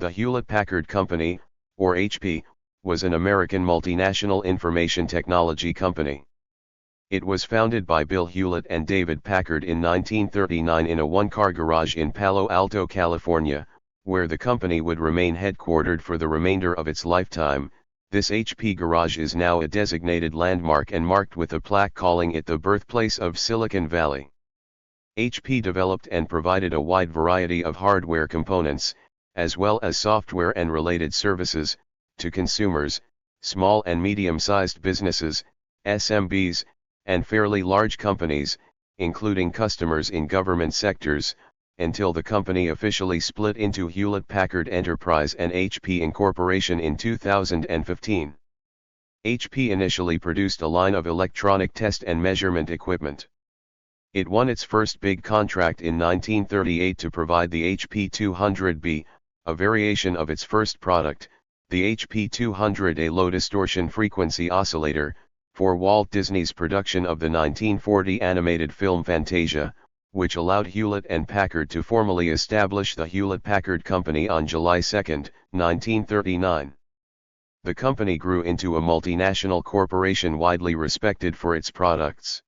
The Hewlett-Packard Company, or HP, was an American multinational information technology company. It was founded by Bill Hewlett and David Packard in 1939 in a one-car garage in Palo Alto, California, where the company would remain headquartered for the remainder of its lifetime. This HP garage is now a designated landmark and marked with a plaque calling it the birthplace of Silicon Valley. HP developed and provided a wide variety of hardware components, as well as software and related services, to consumers, small and medium-sized businesses, SMBs, and fairly large companies, including customers in government sectors, until the company officially split into Hewlett-Packard Enterprise and HP Incorporation in 2015. HP initially produced a line of electronic test and measurement equipment. It won its first big contract in 1938 to provide the HP 200B, a variation of its first product, the HP 200A low distortion frequency oscillator, for Walt Disney's production of the 1940 animated film Fantasia, which allowed Hewlett and Packard to formally establish the Hewlett-Packard Company on July 2, 1939. The company grew into a multinational corporation widely respected for its products.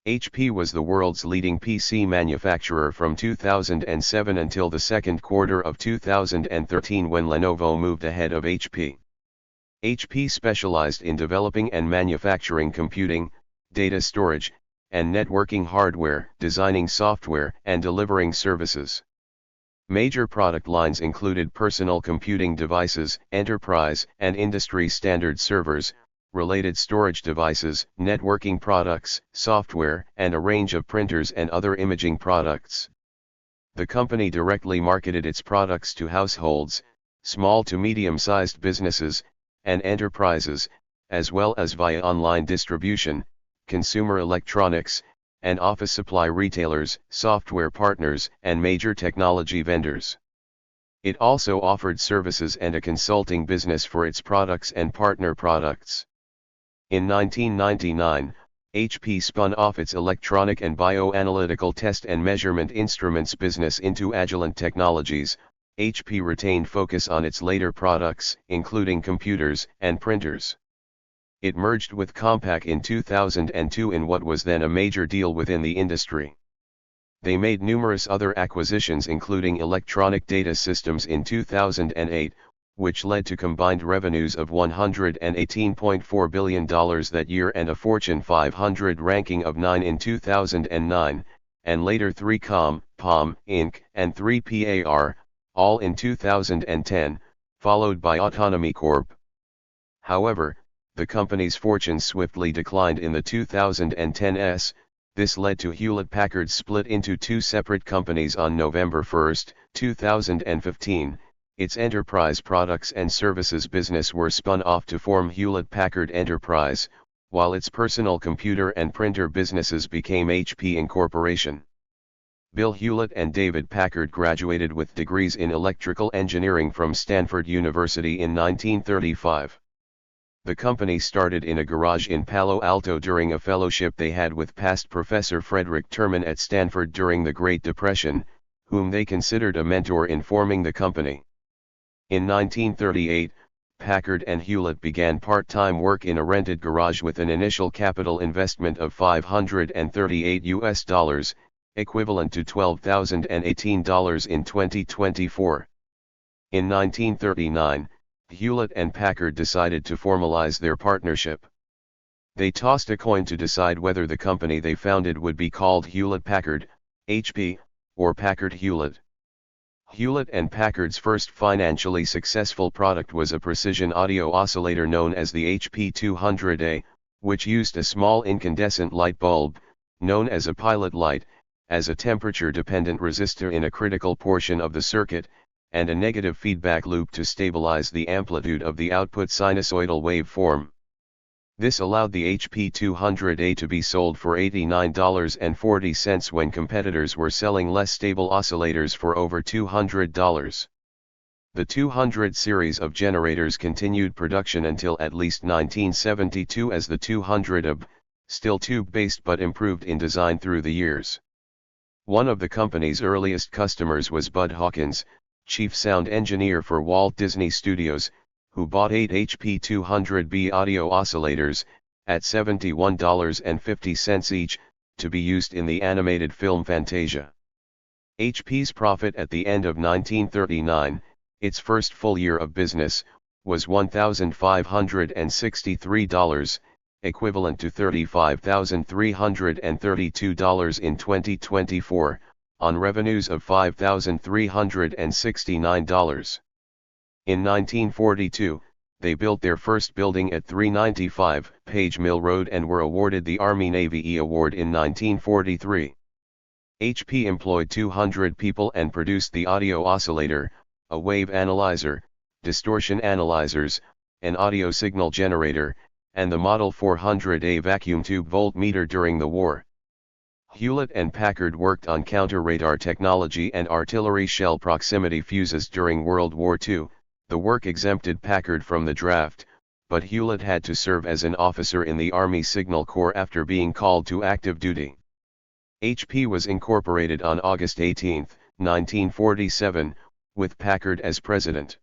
HP was the world's leading PC manufacturer from 2007 until the second quarter of 2013 when Lenovo moved ahead of HP. HP specialized in developing and manufacturing computing, data storage, and networking hardware, designing software, and delivering services. Major product lines included personal computing devices, enterprise and industry standard servers, related storage devices, networking products, software, and a range of printers and other imaging products. The company directly marketed its products to households, small to medium-sized businesses, and enterprises, as well as via online distribution, consumer electronics, and office supply retailers, software partners, and major technology vendors. It also offered services and a consulting business for its products and partner products. In 1999, HP spun off its electronic and bioanalytical test and measurement instruments business into Agilent Technologies. HP retained focus on its later products, including computers and printers. It merged with Compaq in 2002 in what was then a major deal within the industry. They made numerous other acquisitions including Electronic Data Systems in 2008, which led to combined revenues of $118.4 billion that year and a Fortune 500 ranking of 9 in 2009, and later 3Com, Palm, Inc., and 3PAR, all in 2010, followed by Autonomy Corp. However, the company's fortune swiftly declined in the 2010s. This led to Hewlett-Packard's split into two separate companies on November 1, 2015. Its enterprise products and services business were spun off to form Hewlett-Packard Enterprise, while its personal computer and printer businesses became HP Incorporation. Bill Hewlett and David Packard graduated with degrees in electrical engineering from Stanford University in 1935. The company started in a garage in Palo Alto during a fellowship they had with past Professor Frederick Terman at Stanford during the Great Depression, whom they considered a mentor in forming the company. In 1938, Packard and Hewlett began part-time work in a rented garage with an initial capital investment of $538, equivalent to $12,018 in 2024. In 1939, Hewlett and Packard decided to formalize their partnership. They tossed a coin to decide whether the company they founded would be called Hewlett-Packard, HP, or Packard-Hewlett. Hewlett and Packard's first financially successful product was a precision audio oscillator known as the HP 200A, which used a small incandescent light bulb, known as a pilot light, as a temperature-dependent resistor in a critical portion of the circuit, and a negative feedback loop to stabilize the amplitude of the output sinusoidal waveform. This allowed the HP 200A to be sold for $89.40 when competitors were selling less stable oscillators for over $200. The 200 series of generators continued production until at least 1972 as the 200AB, still tube-based but improved in design through the years. One of the company's earliest customers was Bud Hawkins, chief sound engineer for Walt Disney Studios, who bought 8 HP 200B audio oscillators, at $71.50 each, to be used in the animated film Fantasia. HP's profit at the end of 1939, its first full year of business, was $1,563, equivalent to $35,332 in 2024, on revenues of $5,369. In 1942, they built their first building at 395 Page Mill Road and were awarded the Army-Navy E Award in 1943. HP employed 200 people and produced the audio oscillator, a wave analyzer, distortion analyzers, an audio signal generator, and the Model 400A vacuum tube voltmeter during the war. Hewlett and Packard worked on counter-radar technology and artillery shell proximity fuses during World War II. The work exempted Packard from the draft, but Hewlett had to serve as an officer in the Army Signal Corps after being called to active duty. HP was incorporated on August 18, 1947, with Packard as president.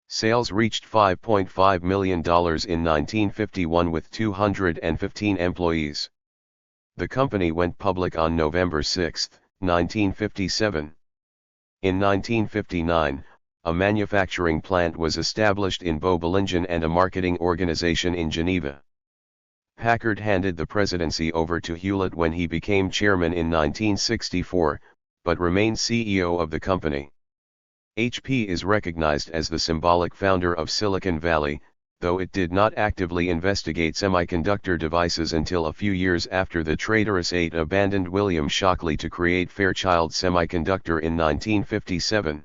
Sales reached $5.5 million in 1951 with 215 employees. The company went public on November 6, 1957. In 1959, a manufacturing plant was established in Bobelingen and a marketing organization in Geneva. Packard handed the presidency over to Hewlett when he became chairman in 1964, but remained CEO of the company. HP is recognized as the symbolic founder of Silicon Valley, though it did not actively investigate semiconductor devices until a few years after the traitorous eight abandoned William Shockley to create Fairchild Semiconductor in 1957.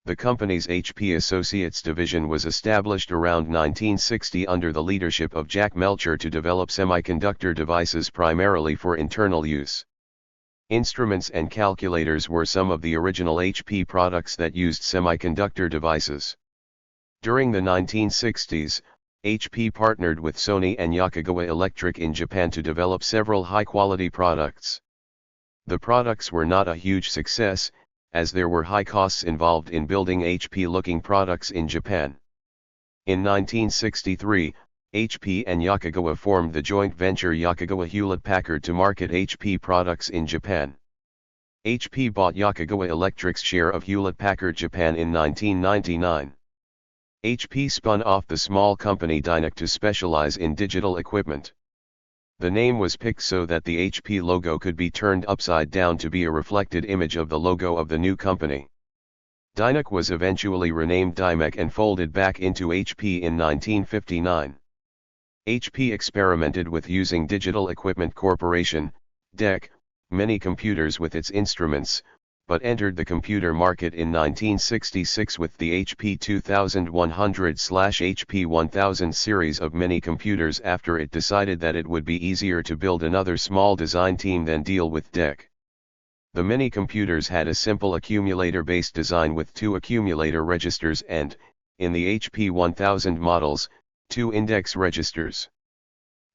The company's HP Associates division was established around 1960 under the leadership of Jack Melcher to develop semiconductor devices primarily for internal use. Instruments and calculators were some of the original HP products that used semiconductor devices. During the 1960s, HP partnered with Sony and Yakugawa Electric in Japan to develop several high-quality products. The products were not a huge success, as there were high costs involved in building HP-looking products in Japan. In 1963, HP and Yakugawa formed the joint venture Yakugawa Hewlett-Packard to market HP products in Japan. HP bought Yakugawa Electric's share of Hewlett-Packard Japan in 1999. HP spun off the small company Dynac to specialize in digital equipment. The name was picked so that the HP logo could be turned upside down to be a reflected image of the logo of the new company. Dynac was eventually renamed Dymac and folded back into HP in 1959. HP experimented with using Digital Equipment Corporation, DEC, many computers with its instruments, but entered the computer market in 1966 with the HP 2100/HP 1000 series of mini computers after it decided that it would be easier to build another small design team than deal with DEC. The mini computers had a simple accumulator-based design with 2 accumulator registers and, in the HP 1000 models, 2 index registers.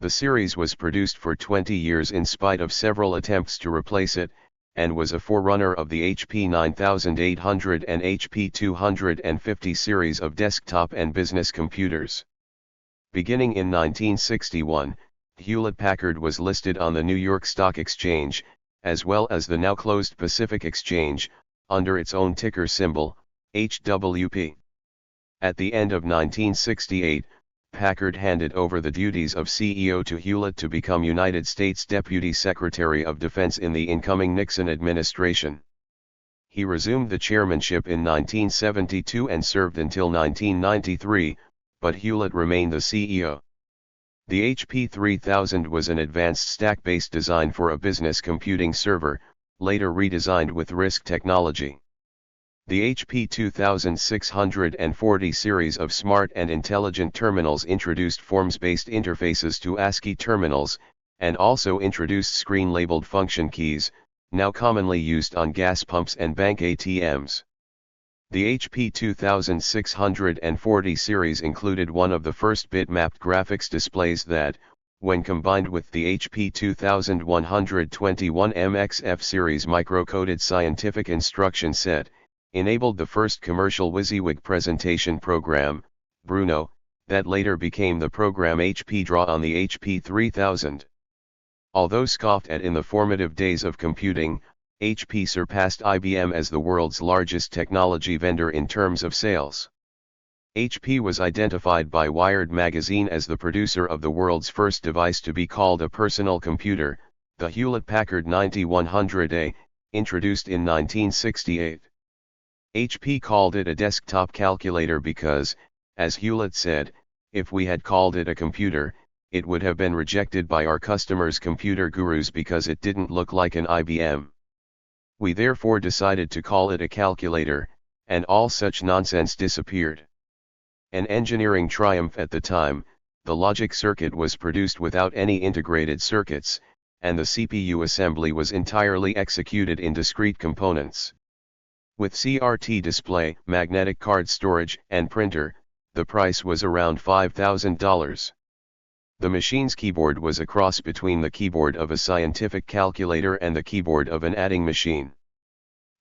The series was produced for 20 years in spite of several attempts to replace it, and was a forerunner of the HP 9800 and HP 250 series of desktop and business computers. Beginning in 1961, Hewlett-Packard was listed on the New York Stock Exchange, as well as the now-closed Pacific Exchange, under its own ticker symbol, HWP. At the end of 1968, Packard handed over the duties of CEO to Hewlett to become United States Deputy Secretary of Defense in the incoming Nixon administration. He resumed the chairmanship in 1972 and served until 1993, but Hewlett remained the CEO. The HP 3000 was an advanced stack-based design for a business computing server, later redesigned with RISC technology. The HP 2640 series of smart and intelligent terminals introduced forms-based interfaces to ASCII terminals, and also introduced screen-labeled function keys, now commonly used on gas pumps and bank ATMs. The HP 2640 series included one of the first bit-mapped graphics displays that, when combined with the HP 2121 MXF series micro-coded scientific instruction set, enabled the first commercial WYSIWYG presentation program, Bruno, that later became the program HP Draw on the HP 3000. Although scoffed at in the formative days of computing, HP surpassed IBM as the world's largest technology vendor in terms of sales. HP was identified by Wired magazine as the producer of the world's first device to be called a personal computer, the Hewlett-Packard 9100A, introduced in 1968. HP called it a desktop calculator because, as Hewlett said, if we had called it a computer, it would have been rejected by our customers' computer gurus because it didn't look like an IBM. We therefore decided to call it a calculator, and all such nonsense disappeared. An engineering triumph at the time, the logic circuit was produced without any integrated circuits, and the CPU assembly was entirely executed in discrete components. With CRT display, magnetic card storage, and printer, the price was around $5,000. The machine's keyboard was a cross between the keyboard of a scientific calculator and the keyboard of an adding machine.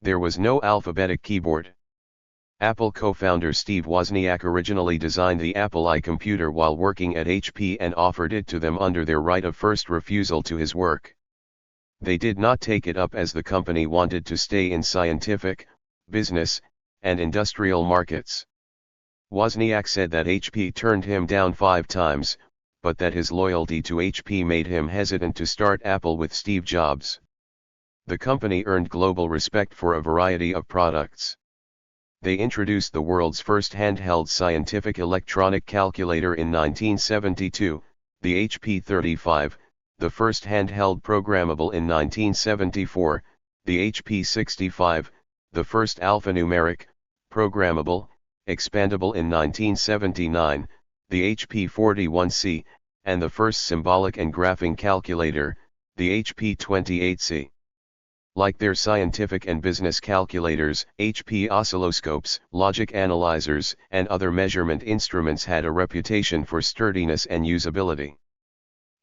There was no alphabetic keyboard. Apple co-founder Steve Wozniak originally designed the Apple I computer while working at HP and offered it to them under their right of first refusal to his work. They did not take it up as the company wanted to stay in scientific, business, and industrial markets. Wozniak said that HP turned him down 5 times, but that his loyalty to HP made him hesitant to start Apple with Steve Jobs. The company earned global respect for a variety of products. They introduced the world's first handheld scientific electronic calculator in 1972, the HP 35, the first handheld programmable in 1974, the HP 65, the first alphanumeric, programmable, expandable in 1979, the HP 41C, and the first symbolic and graphing calculator, the HP 28C. Like their scientific and business calculators, HP oscilloscopes, logic analyzers, and other measurement instruments had a reputation for sturdiness and usability.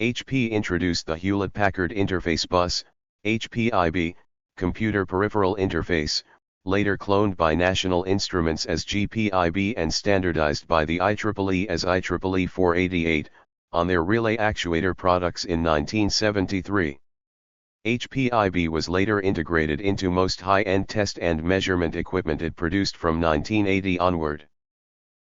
HP introduced the Hewlett-Packard Interface Bus, HPIB, computer peripheral interface, later cloned by National Instruments as GPIB and standardized by the IEEE as IEEE 488, on their relay actuator products in 1973. HPIB was later integrated into most high-end test and measurement equipment it produced from 1980 onward.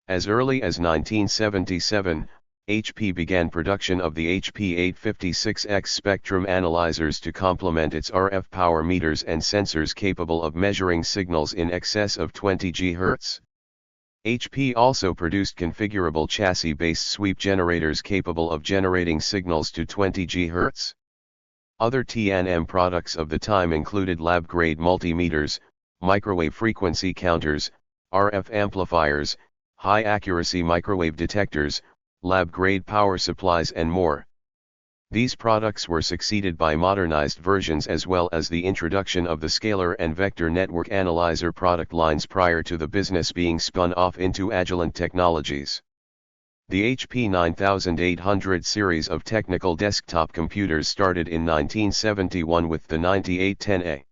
As early as 1977, HP began production of the HP 856X spectrum analyzers to complement its RF power meters and sensors capable of measuring signals in excess of 20 GHz. HP also produced configurable chassis-based sweep generators capable of generating signals to 20 GHz. Other T&M products of the time included lab-grade multimeters, microwave frequency counters, RF amplifiers, high-accuracy microwave detectors, lab-grade power supplies and more. These products were succeeded by modernized versions as well as the introduction of the scalar and vector network analyzer product lines prior to the business being spun off into Agilent Technologies. The HP 9800 series of technical desktop computers started in 1971 with the 9810A.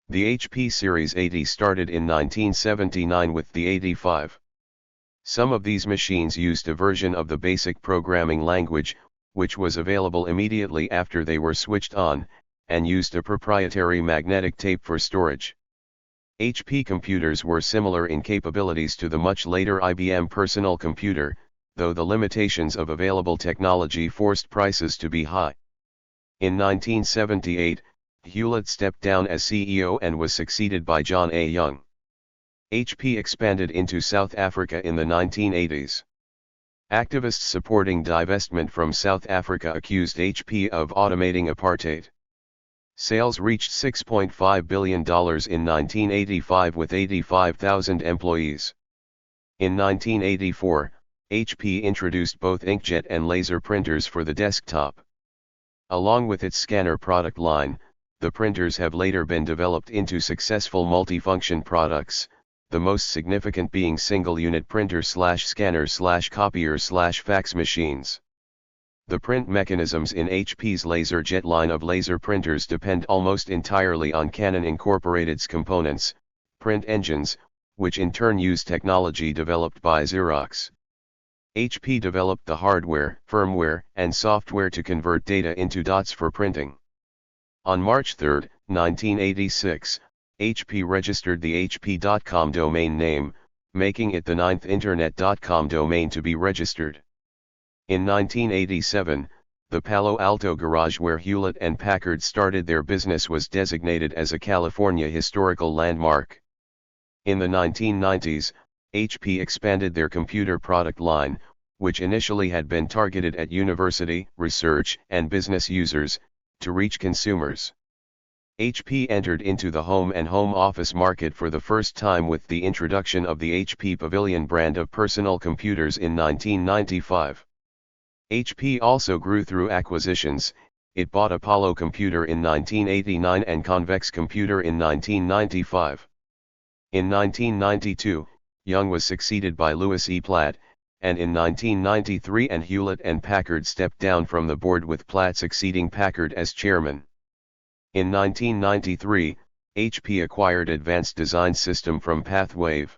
The HP Series 80 started in 1979 with the 85. Some of these machines used a version of the BASIC programming language, which was available immediately after they were switched on, and used a proprietary magnetic tape for storage. HP computers were similar in capabilities to the much later IBM personal computer, though the limitations of available technology forced prices to be high. In 1978, Hewlett stepped down as CEO and was succeeded by John A. Young. HP expanded into South Africa in the 1980s. Activists supporting divestment from South Africa accused HP of automating apartheid. Sales reached $6.5 billion in 1985 with 85,000 employees. In 1984, HP introduced both inkjet and laser printers for the desktop. Along with its scanner product line, the printers have later been developed into successful multifunction products, the most significant being single-unit printer/scanner/copier/fax machines. The print mechanisms in HP's LaserJet line of laser printers depend almost entirely on Canon Incorporated's components, print engines, which in turn use technology developed by Xerox. HP developed the hardware, firmware, and software to convert data into dots for printing. On March 3, 1986, HP registered the hp.com domain name, making it the 9th Internet.com domain to be registered. In 1987, the Palo Alto garage where Hewlett and Packard started their business was designated as a California historical landmark. In the 1990s, HP expanded their computer product line, which initially had been targeted at university, research, and business users, to reach consumers. HP entered into the home and home office market for the first time with the introduction of the HP Pavilion brand of personal computers in 1995. HP also grew through acquisitions. It bought Apollo Computer in 1989 and Convex Computer in 1995. In 1992, Young was succeeded by Louis E. Platt, and in 1993 and Hewlett and Packard stepped down from the board with Platt succeeding Packard as chairman. In 1993, HP acquired Advanced Design System from Pathwave.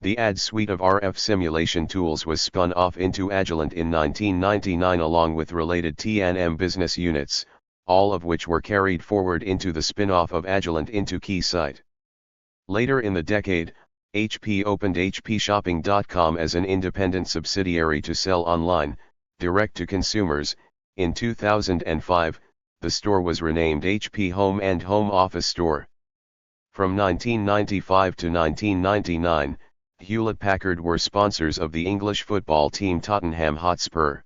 The AD suite of RF simulation tools was spun off into Agilent in 1999 along with related T&M business units, all of which were carried forward into the spin-off of Agilent into Keysight. Later in the decade, HP opened HPShopping.com as an independent subsidiary to sell online, direct to consumers. In 2005, the store was renamed HP Home and Home Office Store. From 1995 to 1999, Hewlett-Packard were sponsors of the English football team Tottenham Hotspur.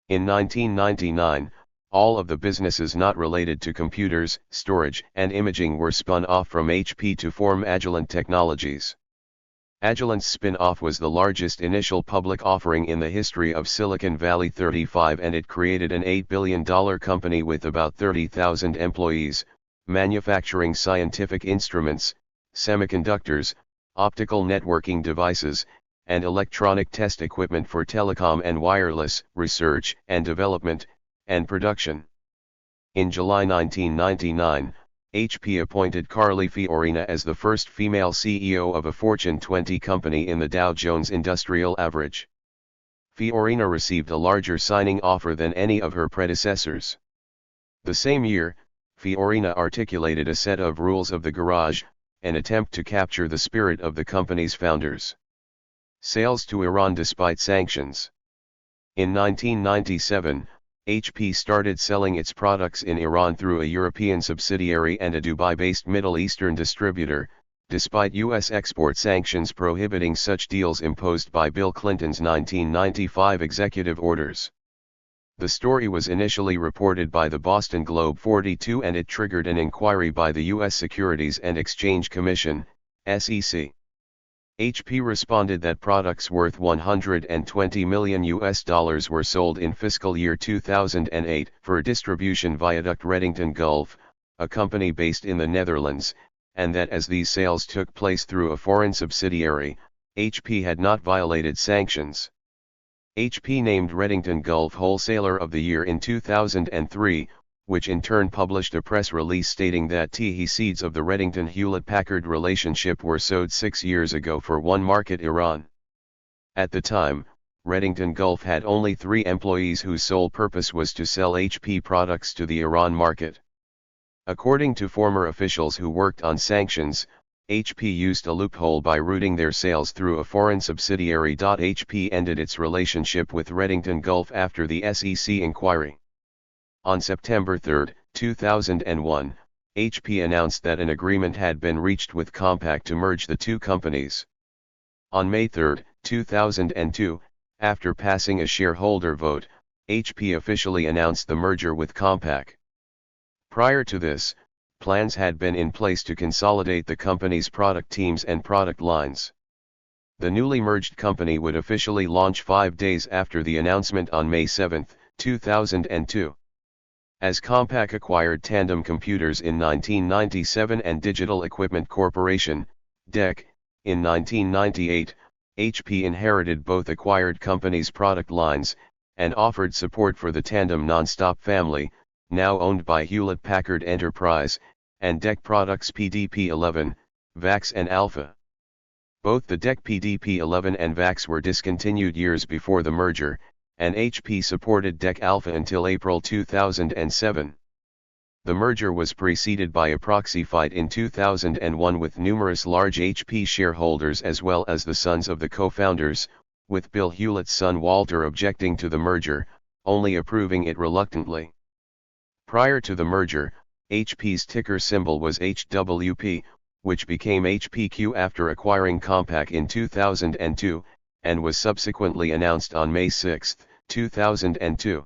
In 1999, all of the businesses not related to computers, storage, and imaging were spun off from HP to form Agilent Technologies. Agilent's spin-off was the largest initial public offering in the history of Silicon Valley 35, and it created an $8 billion company with about 30,000 employees, manufacturing scientific instruments, semiconductors, optical networking devices, and electronic test equipment for telecom and wireless, research and development, and production. In July 1999, HP appointed Carly Fiorina as the first female CEO of a Fortune 20 company in the Dow Jones Industrial Average. Fiorina received a larger signing offer than any of her predecessors. The same year, Fiorina articulated a set of rules of the garage, an attempt to capture the spirit of the company's founders. Sales to Iran despite sanctions. In 1997, HP started selling its products in Iran through a European subsidiary and a Dubai-based Middle Eastern distributor, despite U.S. export sanctions prohibiting such deals imposed by Bill Clinton's 1995 executive orders. The story was initially reported by the Boston Globe 42 and it triggered an inquiry by the U.S. Securities and Exchange Commission, SEC. HP responded that products worth $120 million were sold in fiscal year 2008 for distribution via Duct Redington Gulf, a company based in the Netherlands, and that as these sales took place through a foreign subsidiary, HP had not violated sanctions. HP named Redington Gulf Wholesaler of the Year in 2003, which in turn published a press release stating that the seeds of the Redington Hewlett-Packard relationship were sowed 6 years ago for one market, Iran. At the time, Redington Gulf had only 3 employees whose sole purpose was to sell HP products to the Iran market. According to former officials who worked on sanctions, HP used a loophole by routing their sales through a foreign subsidiary. HP ended its relationship with Redington Gulf after the SEC inquiry. On September 3, 2001, HP announced that an agreement had been reached with Compaq to merge the two companies. On May 3, 2002, after passing a shareholder vote, HP officially announced the merger with Compaq. Prior to this, plans had been in place to consolidate the company's product teams and product lines. The newly merged company would officially launch 5 days after the announcement on May 7, 2002. As Compaq acquired Tandem Computers in 1997 and Digital Equipment Corporation, DEC, in 1998, HP inherited both acquired companies' product lines, and offered support for the Tandem Nonstop family, now owned by Hewlett-Packard Enterprise, and DEC products PDP-11, VAX and Alpha. Both the DEC PDP-11 and VAX were discontinued years before the merger, and HP supported DEC Alpha until April 2007. The merger was preceded by a proxy fight in 2001 with numerous large HP shareholders as well as the sons of the co-founders, with Bill Hewlett's son Walter objecting to the merger, only approving it reluctantly. Prior to the merger, HP's ticker symbol was HWP, which became HPQ after acquiring Compaq in 2002, and was subsequently announced on May 6, 2002.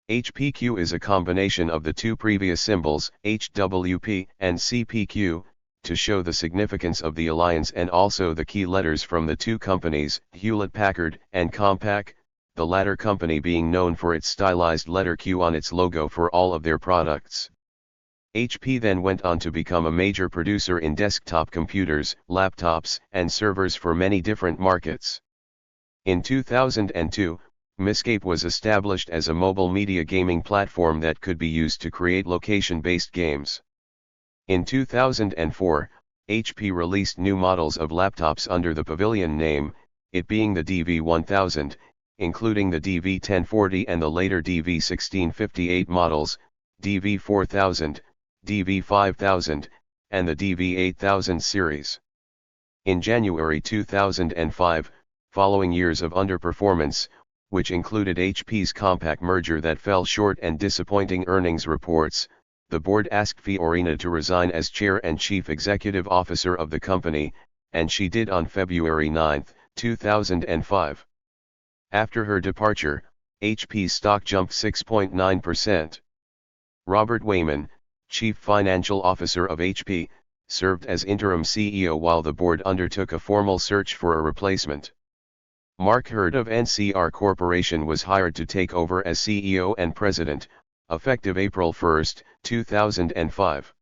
HPQ is a combination of the two previous symbols, HWP and CPQ, to show the significance of the alliance and also the key letters from the two companies, Hewlett-Packard and Compaq, the latter company being known for its stylized letter Q on its logo for all of their products. HP then went on to become a major producer in desktop computers, laptops, and servers for many different markets. In 2002, Miscape was established as a mobile media gaming platform that could be used to create location-based games. In 2004, HP released new models of laptops under the Pavilion name, it being the DV1000, including the DV1040 and the later DV1658 models, DV4000, DV5000, and the DV8000 series. In January 2005, following years of underperformance, which included HP's Compaq merger that fell short and disappointing earnings reports, the board asked Fiorina to resign as chair and chief executive officer of the company, and she did on February 9, 2005. After her departure, HP's stock jumped 6.9%. Robert Wayman, chief financial officer of HP, served as interim CEO while the board undertook a formal search for a replacement. Mark Hurd of NCR Corporation was hired to take over as CEO and president, effective April 1, 2005.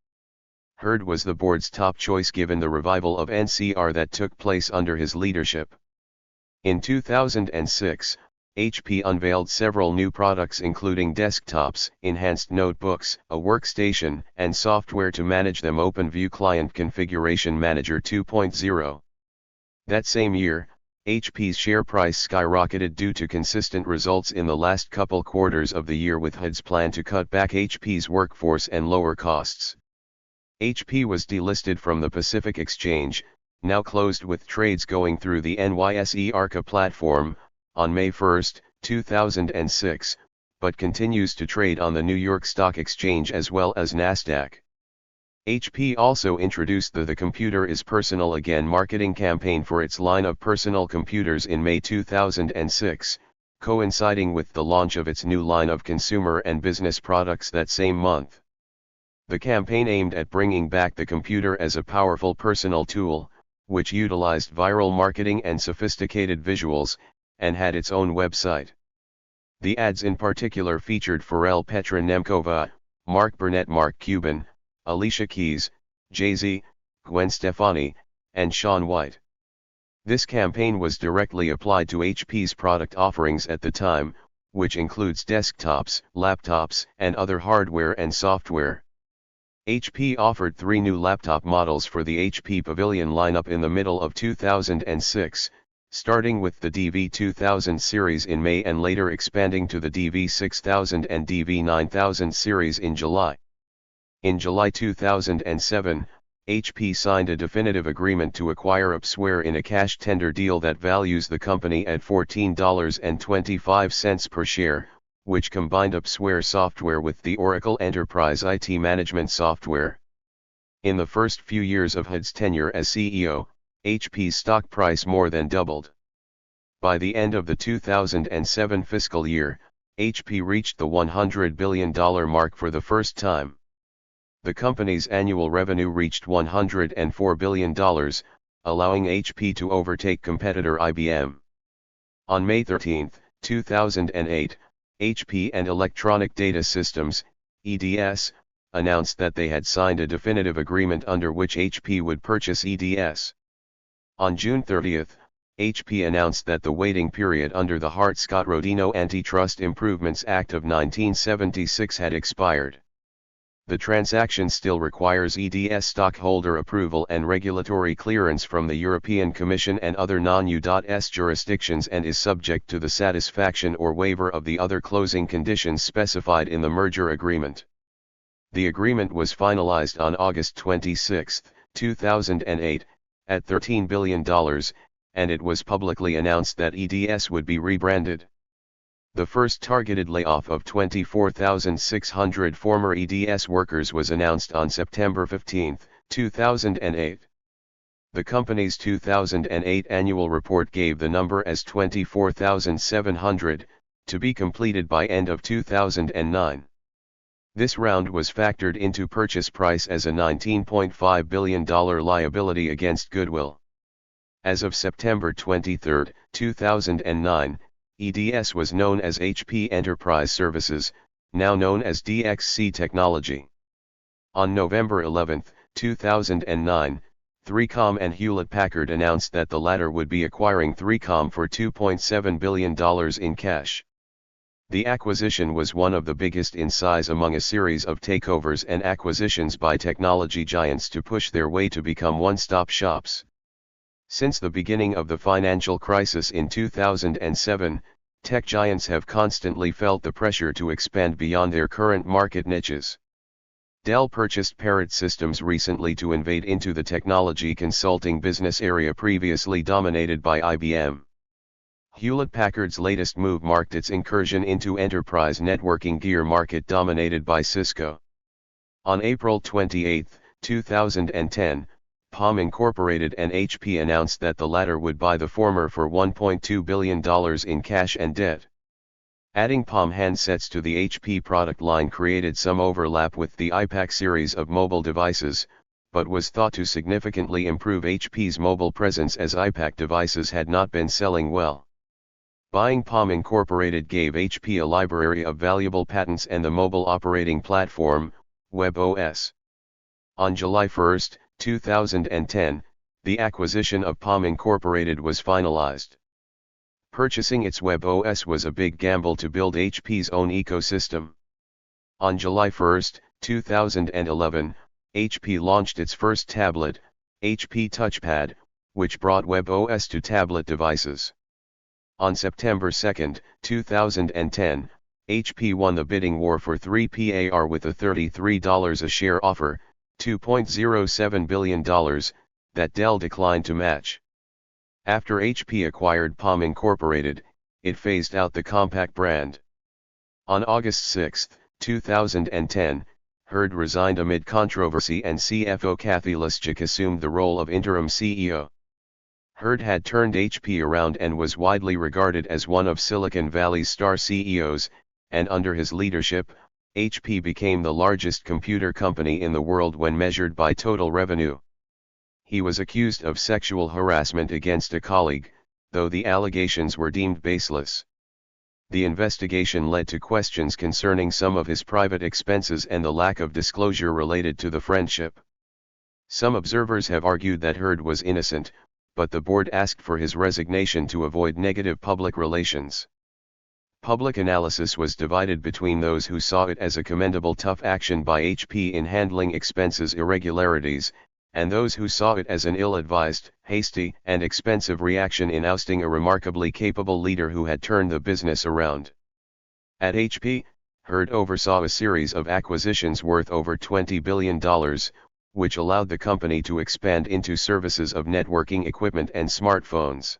Hurd was the board's top choice given the revival of NCR that took place under his leadership. In 2006, HP unveiled several new products including desktops, enhanced notebooks, a workstation, and software to manage them. OpenView Client Configuration Manager 2.0. That same year, HP's share price skyrocketed due to consistent results in the last couple quarters of the year with HUD's plan to cut back HP's workforce and lower costs. HP was delisted from the Pacific Exchange, now closed with trades going through the NYSE Arca platform, on May 1, 2006, but continues to trade on the New York Stock Exchange as well as Nasdaq. HP also introduced the Computer is Personal Again marketing campaign for its line of personal computers in May 2006, coinciding with the launch of its new line of consumer and business products that same month. The campaign aimed at bringing back the computer as a powerful personal tool, which utilized viral marketing and sophisticated visuals, and had its own website. The ads in particular featured Pharrell Petra Nemkova, Mark Burnett, Mark Cuban, Alicia Keys, Jay-Z, Gwen Stefani, and Shaun White. This campaign was directly applied to HP's product offerings at the time, which includes desktops, laptops, and other hardware and software. HP offered 3 new laptop models for the HP Pavilion lineup in the middle of 2006, starting with the DV2000 series in May and later expanding to the DV6000 and DV9000 series in July. In July 2007, HP signed a definitive agreement to acquire Upsware in a cash tender deal that values the company at $14.25 per share, which combined Upsware software with the Oracle Enterprise IT management software. In the first few years of HUD's tenure as CEO, HP's stock price more than doubled. By the end of the 2007 fiscal year, HP reached the $100 billion mark for the first time. The company's annual revenue reached $104 billion, allowing HP to overtake competitor IBM. On May 13, 2008, HP and Electronic Data Systems, EDS, announced that they had signed a definitive agreement under which HP would purchase EDS. On June 30, HP announced that the waiting period under the Hart-Scott-Rodino Antitrust Improvements Act of 1976 had expired. The transaction still requires EDS stockholder approval and regulatory clearance from the European Commission and other non-US jurisdictions and is subject to the satisfaction or waiver of the other closing conditions specified in the merger agreement. The agreement was finalized on August 26, 2008, at $13 billion, and it was publicly announced that EDS would be rebranded. The first targeted layoff of 24,600 former EDS workers was announced on September 15, 2008. The company's 2008 annual report gave the number as 24,700, to be completed by end of 2009. This round was factored into purchase price as a $19.5 billion liability against goodwill. As of September 23, 2009, EDS was known as HP Enterprise Services, now known as DXC Technology. On November 11, 2009, 3Com and Hewlett-Packard announced that the latter would be acquiring 3Com for $2.7 billion in cash. The acquisition was one of the biggest in size among a series of takeovers and acquisitions by technology giants to push their way to become one-stop shops. Since the beginning of the financial crisis in 2007, tech giants have constantly felt the pressure to expand beyond their current market niches. Dell purchased Parrot Systems recently to invade into the technology consulting business area previously dominated by IBM. Hewlett-Packard's latest move marked its incursion into enterprise networking gear market dominated by Cisco. On April 28, 2010, Palm Incorporated and HP announced that the latter would buy the former for $1.2 billion in cash and debt. Adding Palm handsets to the HP product line created some overlap with the iPac series of mobile devices, but was thought to significantly improve HP's mobile presence as iPac devices had not been selling well. Buying Palm Incorporated gave HP a library of valuable patents and the mobile operating platform, WebOS. On July 1, 2010, the acquisition of Palm Incorporated was finalized. Purchasing its WebOS was a big gamble to build HP's own ecosystem. On July 1, 2011, HP launched its first tablet, HP TouchPad, which brought WebOS to tablet devices. On September 2, 2010, HP won the bidding war for 3PAR with a $33 a share offer, $2.07 billion, that Dell declined to match. After HP acquired Palm Incorporated, it phased out the Compaq brand. On August 6, 2010, Hurd resigned amid controversy and CFO Kathy Lyschik assumed the role of interim CEO. Hurd had turned HP around and was widely regarded as one of Silicon Valley's star CEOs, and under his leadership, HP became the largest computer company in the world when measured by total revenue. He was accused of sexual harassment against a colleague, though the allegations were deemed baseless. The investigation led to questions concerning some of his private expenses and the lack of disclosure related to the friendship. Some observers have argued that Hurd was innocent, but the board asked for his resignation to avoid negative public relations. Public analysis was divided between those who saw it as a commendable tough action by HP in handling expenses irregularities, and those who saw it as an ill-advised, hasty, and expensive reaction in ousting a remarkably capable leader who had turned the business around. At HP, Hurd oversaw a series of acquisitions worth over $20 billion, which allowed the company to expand into services of networking equipment and smartphones.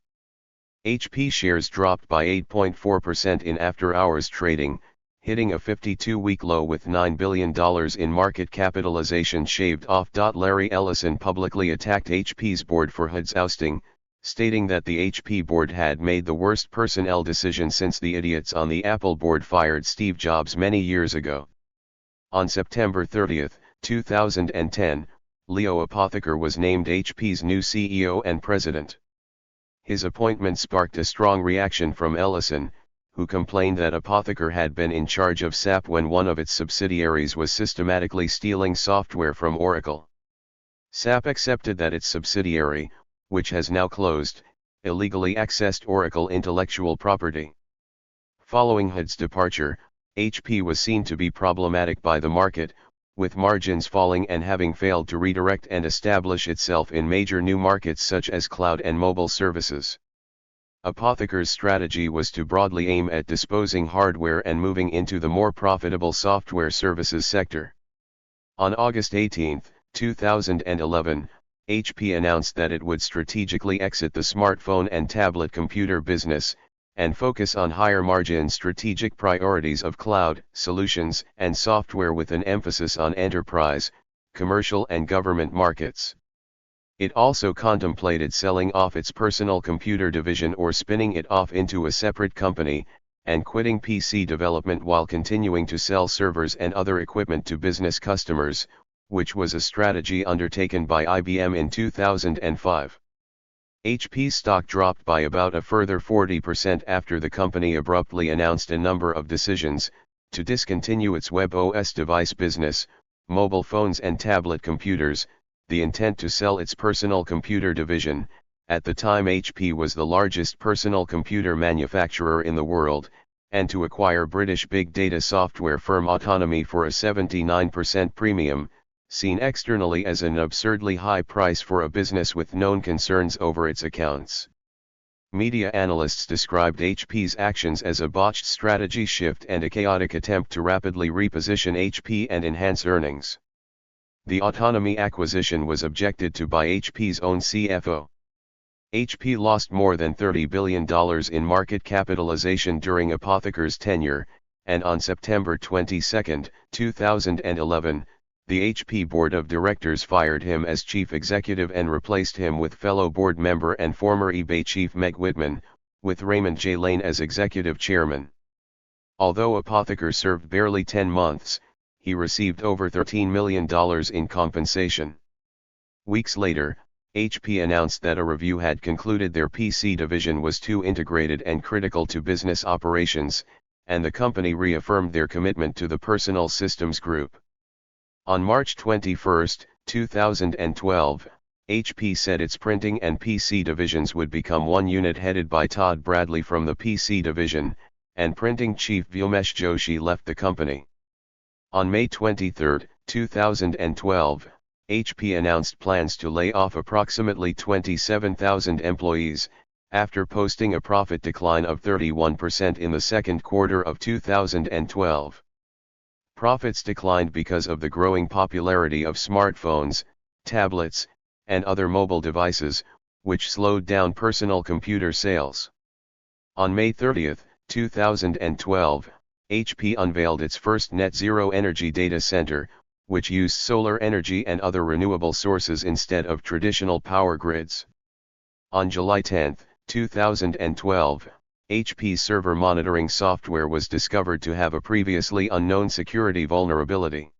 HP shares dropped by 8.4% in after-hours trading, hitting a 52-week low with $9 billion in market capitalization shaved off. Larry Ellison publicly attacked HP's board for Hurd's ousting, stating that the HP board had made the worst personnel decision since the idiots on the Apple board fired Steve Jobs many years ago. On September 30, 2010, Leo Apotheker was named HP's new CEO and president. His appointment sparked a strong reaction from Ellison, who complained that Apotheker had been in charge of SAP when one of its subsidiaries was systematically stealing software from Oracle. SAP accepted that its subsidiary, which has now closed, illegally accessed Oracle intellectual property. Following Hurd's departure, HP was seen to be problematic by the market, with margins falling and having failed to redirect and establish itself in major new markets such as cloud and mobile services. Apotheker's strategy was to broadly aim at disposing hardware and moving into the more profitable software services sector. On August 18, 2011, HP announced that it would strategically exit the smartphone and tablet computer business, and focus on higher-margin strategic priorities of cloud, solutions, and software with an emphasis on enterprise, commercial and government markets. It also contemplated selling off its personal computer division or spinning it off into a separate company, and quitting PC development while continuing to sell servers and other equipment to business customers, which was a strategy undertaken by IBM in 2005. HP stock dropped by about a further 40% after the company abruptly announced a number of decisions to discontinue its Web OS device business, mobile phones and tablet computers, the intent to sell its personal computer division. At the time HP was the largest personal computer manufacturer in the world, and to acquire British big data software firm Autonomy for a 79% premium, seen externally as an absurdly high price for a business with known concerns over its accounts. Media analysts described HP's actions as a botched strategy shift and a chaotic attempt to rapidly reposition HP and enhance earnings. The Autonomy acquisition was objected to by HP's own CFO. HP lost more than $30 billion in market capitalization during Apotheker's tenure, and on September 22, 2011, the HP board of directors fired him as chief executive and replaced him with fellow board member and former eBay chief Meg Whitman, with Raymond J. Lane as executive chairman. Although Apotheker served barely 10 months, he received over $13 million in compensation. Weeks later, HP announced that a review had concluded their PC division was too integrated and critical to business operations, and the company reaffirmed their commitment to the Personal Systems Group. On March 21, 2012, HP said its printing and PC divisions would become one unit headed by Todd Bradley from the PC division, and printing chief Vyomesh Joshi left the company. On May 23, 2012, HP announced plans to lay off approximately 27,000 employees, after posting a profit decline of 31% in the second quarter of 2012. Profits declined because of the growing popularity of smartphones, tablets, and other mobile devices, which slowed down personal computer sales. On May 30, 2012, HP unveiled its first net-zero energy data center, which used solar energy and other renewable sources instead of traditional power grids. On July 10, 2012, HP's server monitoring software was discovered to have a previously unknown security vulnerability.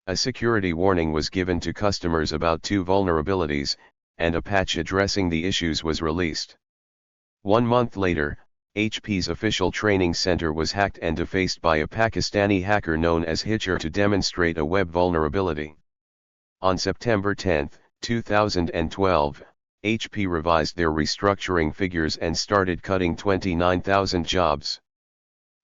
A security warning was given to customers about 2 vulnerabilities, and a patch addressing the issues was released. 1 month later, HP's official training center was hacked and defaced by a Pakistani hacker known as Hitcher to demonstrate a web vulnerability. On September 10, 2012, HP revised their restructuring figures and started cutting 29,000 jobs.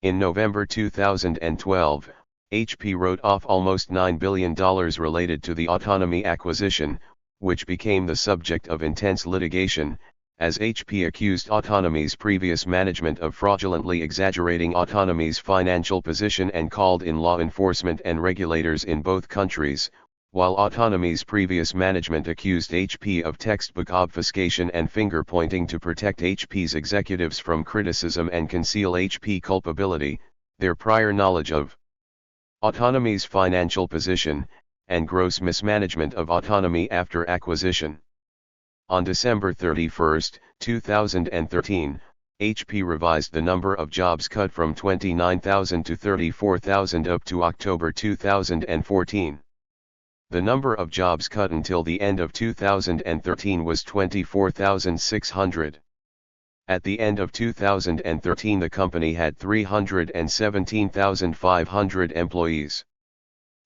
In November 2012, HP wrote off almost $9 billion related to the Autonomy acquisition, which became the subject of intense litigation, as HP accused Autonomy's previous management of fraudulently exaggerating Autonomy's financial position and called in law enforcement and regulators in both countries, while Autonomy's previous management accused HP of textbook obfuscation and finger-pointing to protect HP's executives from criticism and conceal HP culpability, their prior knowledge of Autonomy's financial position, and gross mismanagement of Autonomy after acquisition. On December 31, 2013, HP revised the number of jobs cut from 29,000 to 34,000 up to October 2014. The number of jobs cut until the end of 2013 was 24,600. At the end of 2013 the company had 317,500 employees.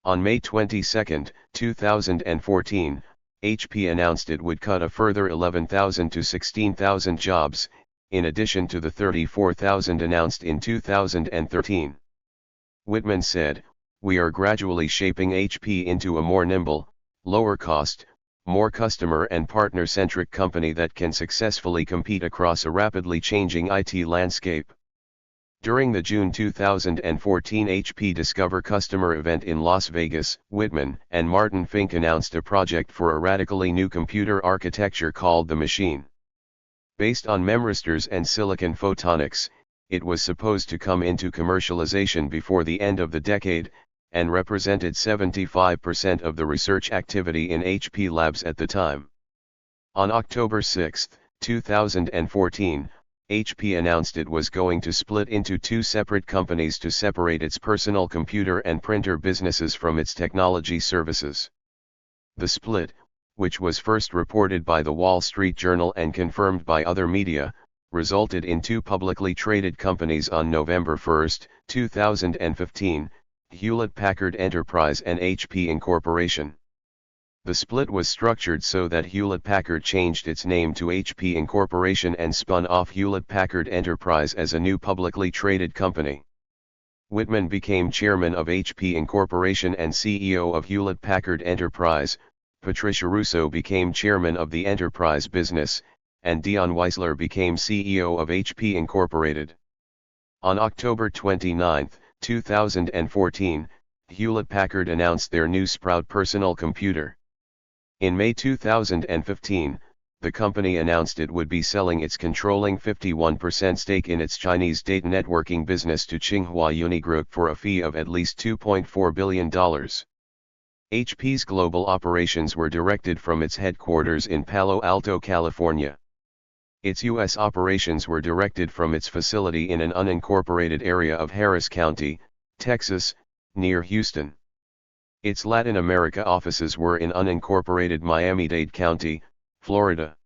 On May 22, 2014, HP announced it would cut a further 11,000 to 16,000 jobs, in addition to the 34,000 announced in 2013. Whitman said, we are gradually shaping HP into a more nimble, lower cost, more customer and partner-centric company that can successfully compete across a rapidly changing IT landscape. During the June 2014 HP Discover customer event in Las Vegas, Whitman and Martin Fink announced a project for a radically new computer architecture called the Machine. Based on memristors and silicon photonics, it was supposed to come into commercialization before the end of the decade, and represented 75% of the research activity in HP labs at the time. On October 6, 2014, HP announced it was going to split into two separate companies to separate its personal computer and printer businesses from its technology services. The split, which was first reported by the Wall Street Journal and confirmed by other media, resulted in two publicly traded companies on November 1, 2015, Hewlett-Packard Enterprise and HP Incorporation. The split was structured so that Hewlett-Packard changed its name to HP Incorporation and spun off Hewlett-Packard Enterprise as a new publicly traded company. Whitman became chairman of HP Incorporation and CEO of Hewlett-Packard Enterprise, Patricia Russo became chairman of the Enterprise business, and Dion Weisler became CEO of HP Incorporated. On October 29, 2014, Hewlett-Packard announced their new Sprout personal computer. In May 2015, the company announced it would be selling its controlling 51% stake in its Chinese data networking business to Tsinghua Unigroup for a fee of at least $2.4 billion. HP's global operations were directed from its headquarters in Palo Alto, California. Its U.S. operations were directed from its facility in an unincorporated area of Harris County, Texas, near Houston. Its Latin America offices were in unincorporated Miami-Dade County, Florida.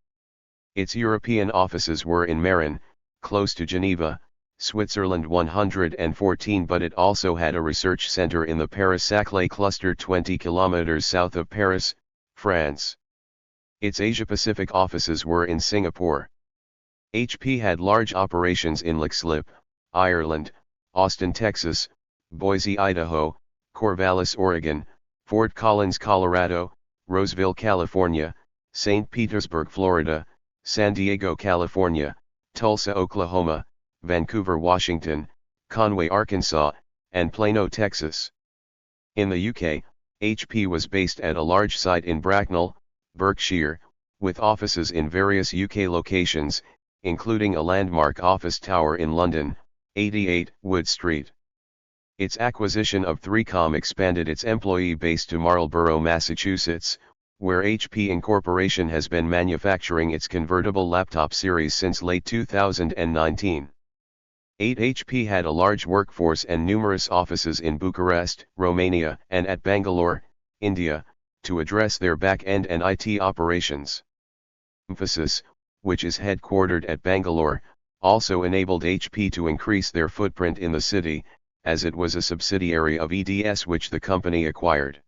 Its European offices were in Marin, close to Geneva, Switzerland 114, but it also had a research center in the Paris-Saclay cluster 20 kilometers south of Paris, France. Its Asia-Pacific offices were in Singapore. HP had large operations in Leixlip, Ireland, Austin, Texas, Boise, Idaho, Corvallis, Oregon, Fort Collins, Colorado, Roseville, California, St. Petersburg, Florida, San Diego, California, Tulsa, Oklahoma, Vancouver, Washington, Conway, Arkansas, and Plano, Texas. In the UK, HP was based at a large site in Bracknell, Berkshire, with offices in various UK locations, including a landmark office tower in London, 88 Wood Street. Its acquisition of 3Com expanded its employee base to Marlborough, Massachusetts, where HP Incorporation has been manufacturing its convertible laptop series since late 2019. HP had a large workforce and numerous offices in Bucharest, Romania, and at Bangalore, India, to address their back-end and IT operations. Mphasis, which is headquartered at Bangalore, also enabled HP to increase their footprint in the city, as it was a subsidiary of EDS which the company acquired.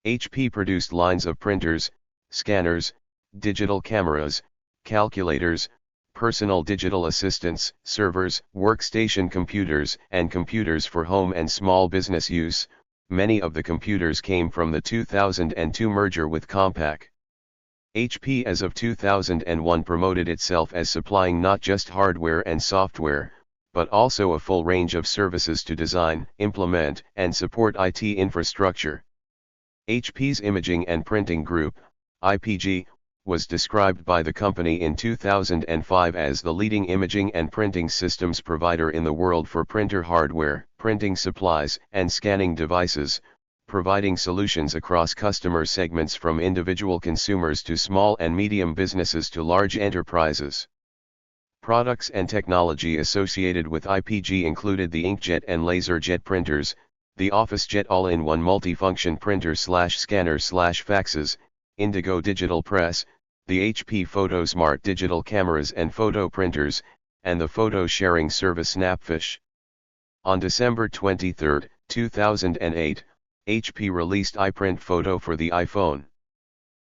HP produced lines of printers, scanners, digital cameras, calculators, personal digital assistants, servers, workstation computers, and computers for home and small business use. Many of the computers came from the 2002 merger with Compaq. HP as of 2001 promoted itself as supplying not just hardware and software, but also a full range of services to design, implement, and support IT infrastructure. HP's Imaging and Printing Group, IPG, was described by the company in 2005 as the leading imaging and printing systems provider in the world for printer hardware, printing supplies, and scanning devices, providing solutions across customer segments from individual consumers to small and medium businesses to large enterprises. Products and technology associated with IPG included the inkjet and laserjet printers, the OfficeJet all-in-one multifunction printer/scanner/faxes, Indigo Digital Press, the HP PhotoSmart digital cameras and photo printers, and the photo sharing service Snapfish. On December 23, 2008, HP released iPrint Photo for the iPhone.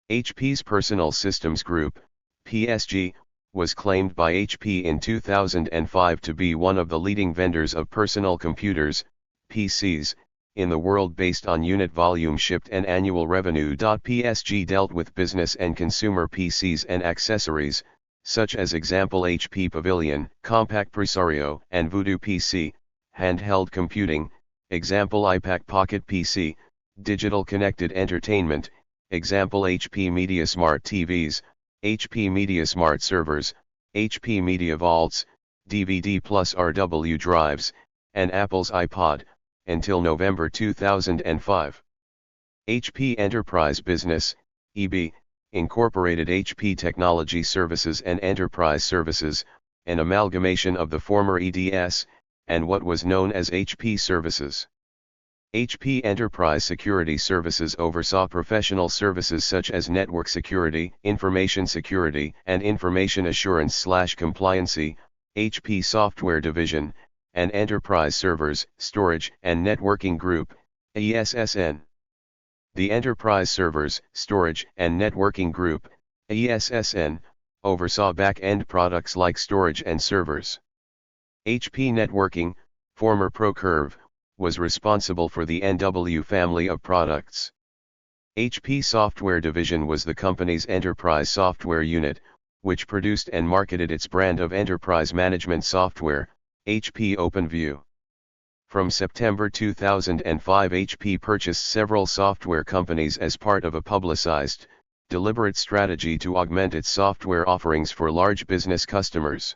HP's Personal Systems Group, PSG, was claimed by HP in 2005 to be one of the leading vendors of personal computers, PCs, in the world based on unit volume shipped and annual revenue. PSG dealt with business and consumer PCs and accessories, such as example HP Pavilion, Compact Presario, and Voodoo PC, handheld computing, example iPad Pocket PC, digital connected entertainment, example HP Media Smart TVs, HP Media Smart Servers, HP Media Vaults, DVD plus RW drives, and Apple's iPod, until November 2005. HP Enterprise Business, EB, incorporated HP Technology Services and Enterprise Services, an amalgamation of the former EDS, and what was known as HP Services. HP Enterprise Security Services oversaw professional services such as network security, information security, and information assurance/compliancy, HP Software Division, and Enterprise Servers, Storage, and Networking Group, ESSN. The Enterprise Servers, Storage, and Networking Group, ESSN, oversaw back-end products like storage and servers. HP Networking, former ProCurve, was responsible for the NW family of products. HP Software Division was the company's enterprise software unit, which produced and marketed its brand of enterprise management software, HP OpenView. From September 2005, HP purchased several software companies as part of a publicized, deliberate strategy to augment its software offerings for large business customers.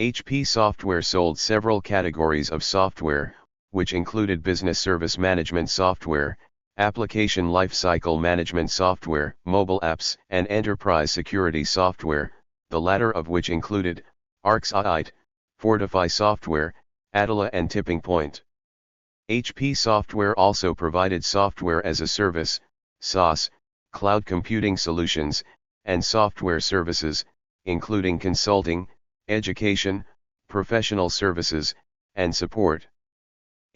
HP Software sold several categories of software, which included business service management software, application lifecycle management software, mobile apps, and enterprise security software, the latter of which included ArcSight, Fortify Software, Attila and Tipping Point. HP Software also provided software as a service, SaaS, cloud computing solutions, and software services, including consulting, education, professional services, and support.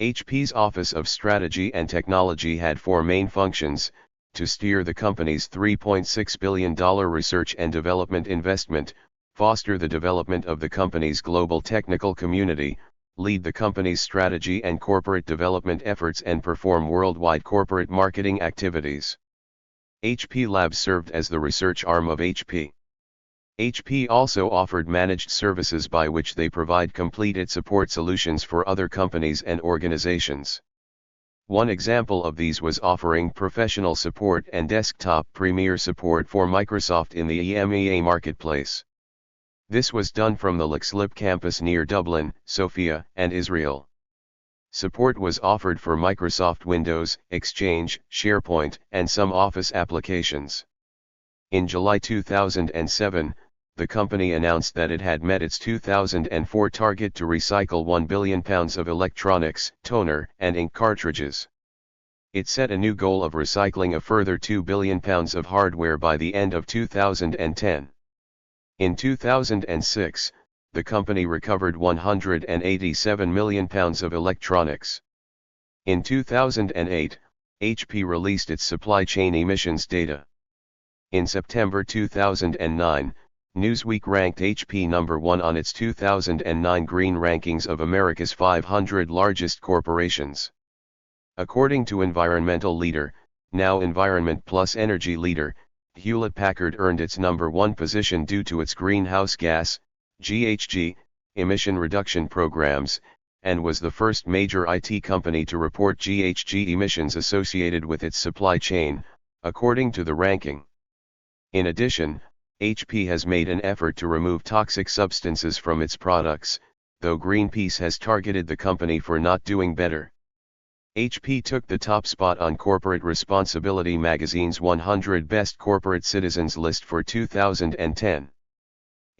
HP's Office of Strategy and Technology had four main functions: to steer the company's $3.6 billion research and development investment, foster the development of the company's global technical community, lead the company's strategy and corporate development efforts, and perform worldwide corporate marketing activities. HP Labs served as the research arm of HP. HP also offered managed services by which they provide completed support solutions for other companies and organizations. One example of these was offering professional support and desktop premier support for Microsoft in the EMEA marketplace. This was done from the Leixlip campus near Dublin, Sofia, and Israel. Support was offered for Microsoft Windows, Exchange, SharePoint, and some Office applications. In July 2007, the company announced that it had met its 2004 target to recycle £1 billion of electronics, toner, and ink cartridges. It set a new goal of recycling a further £2 billion of hardware by the end of 2010. In 2006, the company recovered £187 million of electronics. In 2008, HP released its supply chain emissions data. In September 2009, Newsweek ranked HP number 1 on its 2009 Green Rankings of America's 500 largest corporations. According to Environmental Leader, now Environment Plus Energy Leader, Hewlett-Packard earned its number 1 position due to its greenhouse gas, GHG, emission reduction programs, and was the first major IT company to report GHG emissions associated with its supply chain, according to the ranking. In addition, HP has made an effort to remove toxic substances from its products, though Greenpeace has targeted the company for not doing better. HP took the top spot on Corporate Responsibility magazine's 100 Best Corporate Citizens list for 2010.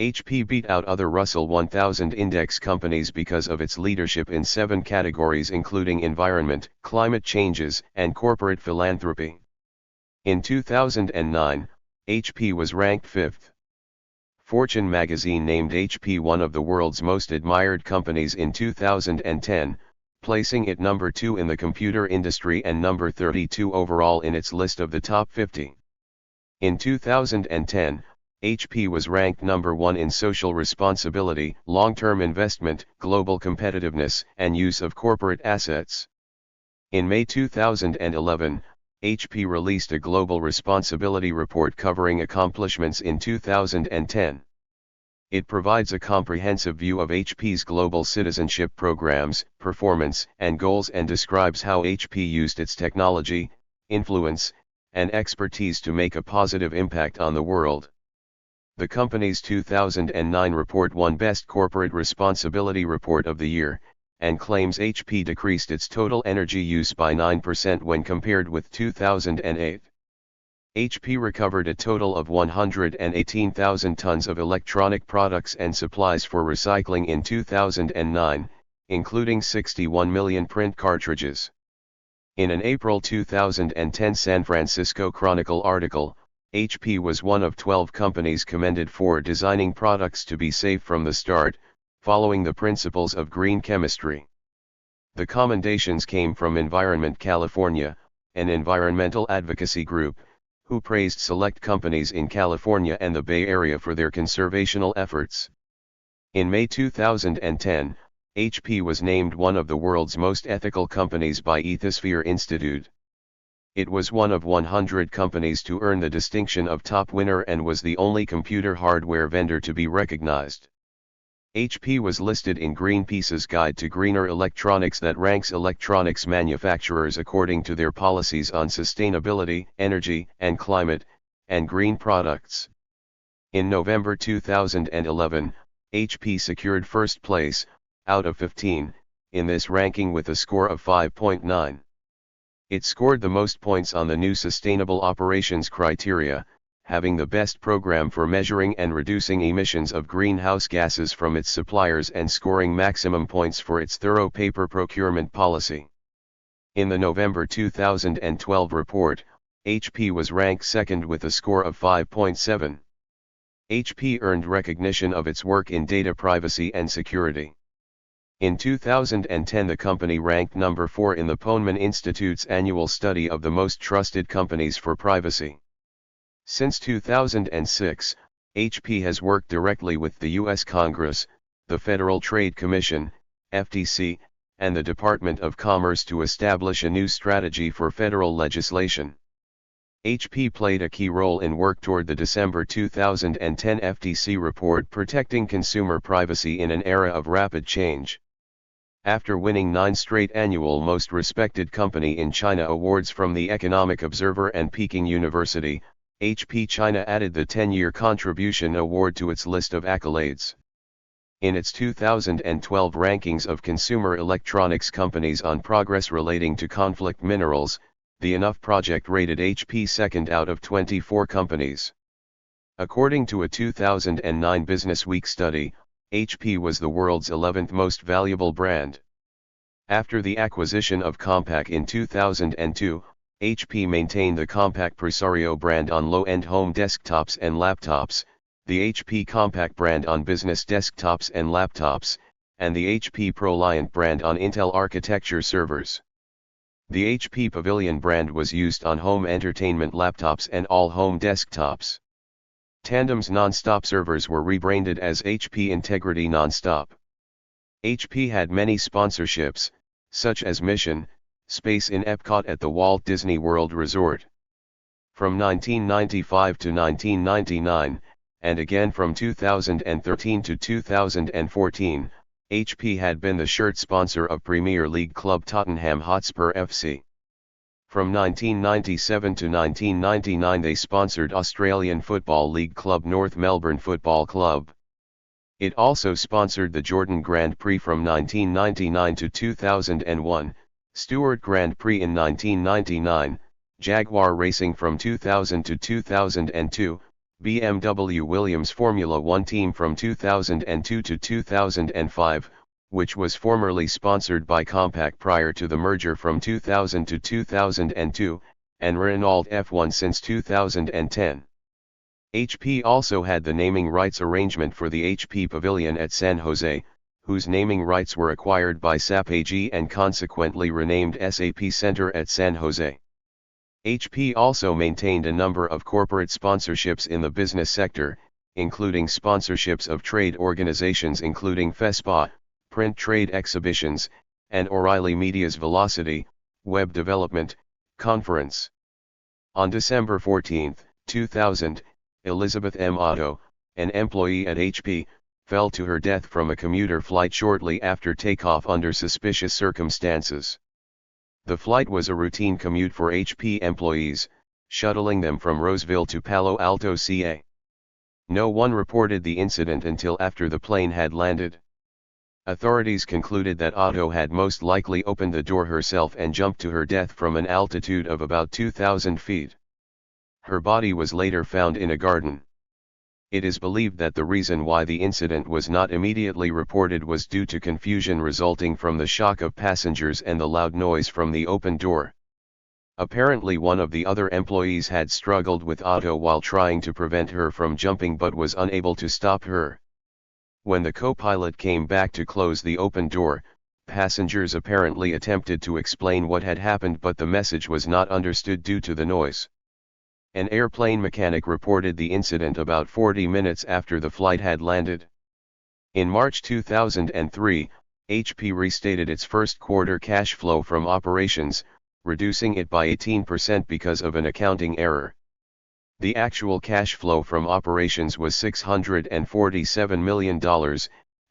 HP beat out other Russell 1000 index companies because of its leadership in 7 categories including environment, climate changes, and corporate philanthropy. In 2009, HP was ranked 5th. Fortune magazine named HP one of the world's most admired companies in 2010, placing it number 2 in the computer industry and number 32 overall in its list of the top 50. In 2010, HP was ranked number 1 in social responsibility, long-term investment, global competitiveness, and use of corporate assets. In May 2011, HP released a global responsibility report covering accomplishments in 2010. It provides a comprehensive view of HP's global citizenship programs, performance, and goals, and describes how HP used its technology, influence, and expertise to make a positive impact on the world. The company's 2009 report won Best Corporate Responsibility Report of the Year, and claims HP decreased its total energy use by 9% when compared with 2008. HP recovered a total of 118,000 tons of electronic products and supplies for recycling in 2009, including 61 million print cartridges. In an April 2010 San Francisco Chronicle article, HP was one of 12 companies commended for designing products to be safe from the start, following the principles of green chemistry. The commendations came from Environment California, an environmental advocacy group, who praised select companies in California and the Bay Area for their conservational efforts. In May 2010, HP was named one of the world's most ethical companies by Ethisphere Institute. It was one of 100 companies to earn the distinction of top winner and was the only computer hardware vendor to be recognized. HP was listed in Greenpeace's Guide to Greener Electronics that ranks electronics manufacturers according to their policies on sustainability, energy and climate, and green products. In November 2011, HP secured first place, out of 15, in this ranking with a score of 5.9. It scored the most points on the new Sustainable Operations criteria, having the best program for measuring and reducing emissions of greenhouse gases from its suppliers and scoring maximum points for its thorough paper procurement policy. In the November 2012 report, HP was ranked second with a score of 5.7. HP earned recognition of its work in data privacy and security. In 2010 the company ranked number 4 in the Poneman Institute's annual study of the most trusted companies for privacy. Since 2006, HP has worked directly with the U.S. Congress, the Federal Trade Commission, FTC, and the Department of Commerce to establish a new strategy for federal legislation. HP played a key role in work toward the December 2010 FTC report protecting consumer privacy in an era of rapid change. After winning 9 straight annual Most Respected Company in China awards from the Economic Observer and Peking University, HP China added the 10-year contribution award to its list of accolades. In its 2012 rankings of consumer electronics companies on progress relating to conflict minerals, the Enough Project rated HP second out of 24 companies. According to a 2009 Businessweek study, HP was the world's 11th most valuable brand. After the acquisition of Compaq in 2002, HP maintained the Compaq Presario brand on low-end home desktops and laptops, the HP Compaq brand on business desktops and laptops, and the HP ProLiant brand on Intel architecture servers. The HP Pavilion brand was used on home entertainment laptops and all home desktops. Tandem's Nonstop servers were rebranded as HP Integrity Nonstop. HP had many sponsorships, such as Mission Space in Epcot at the Walt Disney World Resort. From 1995 to 1999, and again from 2013 to 2014, HP had been the shirt sponsor of Premier League club Tottenham Hotspur FC. From 1997 to 1999 they sponsored Australian Football League club North Melbourne Football Club. It also sponsored the Jordan Grand Prix from 1999 to 2001, Stewart Grand Prix in 1999, Jaguar Racing from 2000 to 2002, BMW Williams Formula One team from 2002 to 2005, which was formerly sponsored by Compaq prior to the merger from 2000 to 2002, and Renault F1 since 2010. HP also had the naming rights arrangement for the HP Pavilion at San Jose, whose naming rights were acquired by SAP AG and consequently renamed SAP Center at San Jose. HP also maintained a number of corporate sponsorships in the business sector, including sponsorships of trade organizations including FESPA, Print Trade Exhibitions, and O'Reilly Media's Velocity, Web Development, Conference. On December 14, 2000, Elizabeth M. Otto, an employee at HP, fell to her death from a commuter flight shortly after takeoff under suspicious circumstances. The flight was a routine commute for HP employees, shuttling them from Roseville to Palo Alto, CA. No one reported the incident until after the plane had landed. Authorities concluded that Otto had most likely opened the door herself and jumped to her death from an altitude of about 2,000 feet. Her body was later found in a garden. It is believed that the reason why the incident was not immediately reported was due to confusion resulting from the shock of passengers and the loud noise from the open door. Apparently one of the other employees had struggled with Otto while trying to prevent her from jumping but was unable to stop her. When the co-pilot came back to close the open door, passengers apparently attempted to explain what had happened, but the message was not understood due to the noise. An airplane mechanic reported the incident about 40 minutes after the flight had landed. In March 2003, HP restated its first quarter cash flow from operations, reducing it by 18% because of an accounting error. The actual cash flow from operations was $647 million,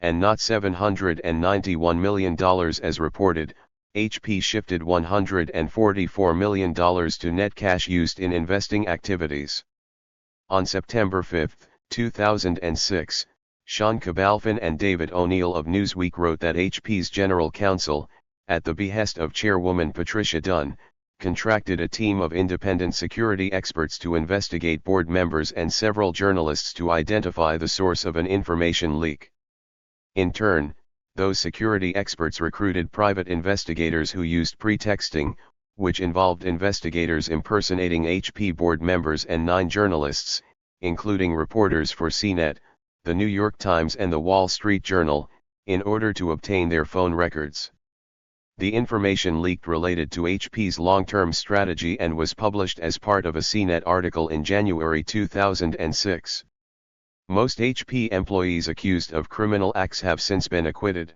and not $791 million as reported. HP shifted $144 million to net cash used in investing activities. On September 5, 2006, Sean Cabalfin and David O'Neill of Newsweek wrote that HP's general counsel, at the behest of chairwoman Patricia Dunn, contracted a team of independent security experts to investigate board members and several journalists to identify the source of an information leak. In turn, those security experts recruited private investigators who used pretexting, which involved investigators impersonating HP board members and 9 journalists, including reporters for CNET, the New York Times and the Wall Street Journal, in order to obtain their phone records. The information leaked related to HP's long-term strategy and was published as part of a CNET article in January 2006. Most HP employees accused of criminal acts have since been acquitted.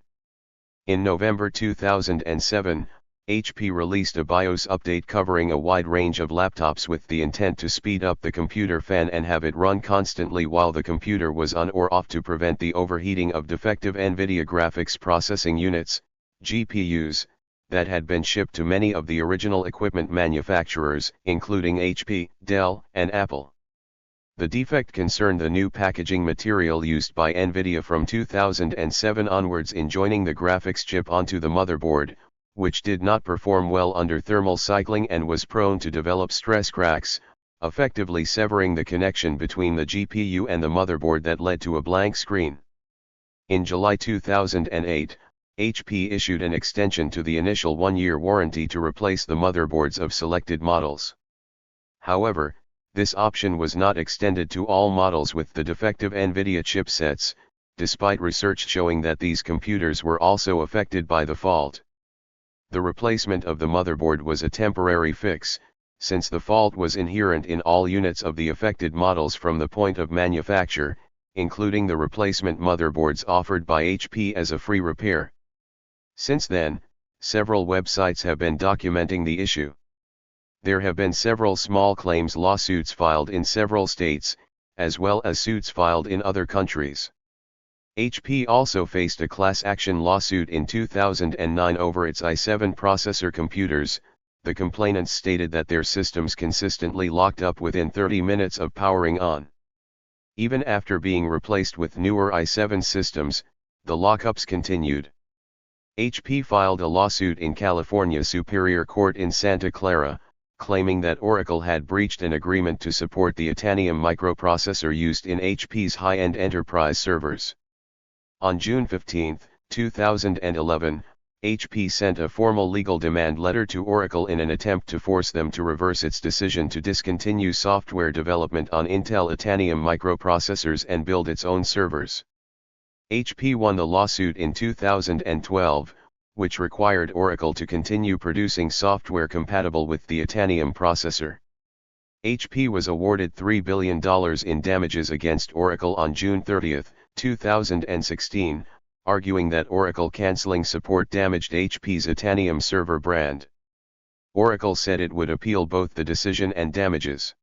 In November 2007, HP released a BIOS update covering a wide range of laptops with the intent to speed up the computer fan and have it run constantly while the computer was on or off to prevent the overheating of defective NVIDIA graphics processing units, GPUs, that had been shipped to many of the original equipment manufacturers, including HP, Dell, and Apple. The defect concerned the new packaging material used by NVIDIA from 2007 onwards in joining the graphics chip onto the motherboard, which did not perform well under thermal cycling and was prone to develop stress cracks, effectively severing the connection between the GPU and the motherboard that led to a blank screen. In July 2008, HP issued an extension to the initial 1-year warranty to replace the motherboards of selected models. However, this option was not extended to all models with the defective NVIDIA chipsets, despite research showing that these computers were also affected by the fault. The replacement of the motherboard was a temporary fix, since the fault was inherent in all units of the affected models from the point of manufacture, including the replacement motherboards offered by HP as a free repair. Since then, several websites have been documenting the issue. There have been several small claims lawsuits filed in several states, as well as suits filed in other countries. HP also faced a class action lawsuit in 2009 over its i7 processor computers. The complainants stated that their systems consistently locked up within 30 minutes of powering on. Even after being replaced with newer i7 systems, the lockups continued. HP filed a lawsuit in California Superior Court in Santa Clara, claiming that Oracle had breached an agreement to support the Itanium microprocessor used in HP's high-end enterprise servers. On June 15, 2011, HP sent a formal legal demand letter to Oracle in an attempt to force them to reverse its decision to discontinue software development on Intel Itanium microprocessors and build its own servers. HP won the lawsuit in 2012, which required Oracle to continue producing software compatible with the Itanium processor. HP was awarded $3 billion in damages against Oracle on June 30, 2016, arguing that Oracle canceling support damaged HP's Itanium server brand. Oracle said it would appeal both the decision and damages.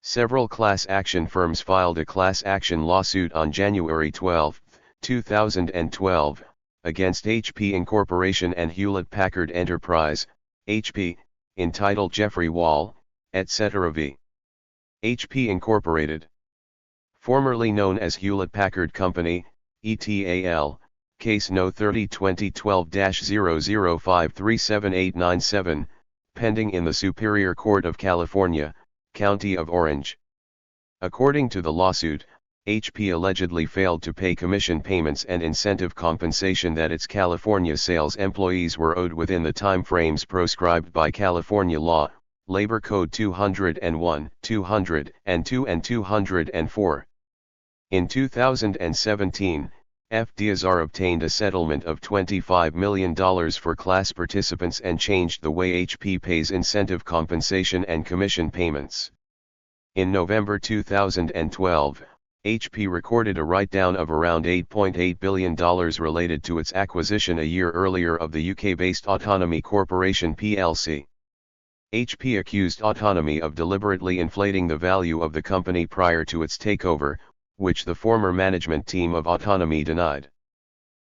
Several class action firms filed a class action lawsuit on January 12, 2012, against HP Incorporation and Hewlett-Packard Enterprise, HP, entitled Jeffrey Wall, etc. v. HP Incorporated. Formerly known as Hewlett-Packard Company, ETAL, Case No. 30-2012-00537897, pending in the Superior Court of California, County of Orange. According to the lawsuit, HP allegedly failed to pay commission payments and incentive compensation that its California sales employees were owed within the time frames prescribed by California law, Labor Code 201, 202 and 204. In 2017, FDSR obtained a settlement of $25 million for class participants and changed the way HP pays incentive compensation and commission payments. In November 2012, HP recorded a write-down of around $8.8 billion related to its acquisition a year earlier of the UK-based Autonomy Corporation plc. HP accused Autonomy of deliberately inflating the value of the company prior to its takeover, which the former management team of Autonomy denied.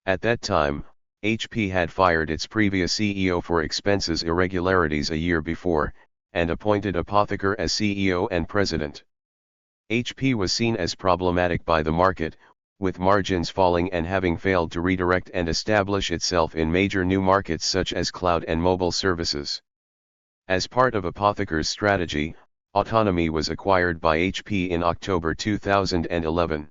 At that time, HP had fired its previous CEO for expenses irregularities a year before, and appointed Apotheker as CEO and president. HP was seen as problematic by the market, with margins falling and having failed to redirect and establish itself in major new markets such as cloud and mobile services. As part of Apotheker's strategy, Autonomy was acquired by HP in October 2011.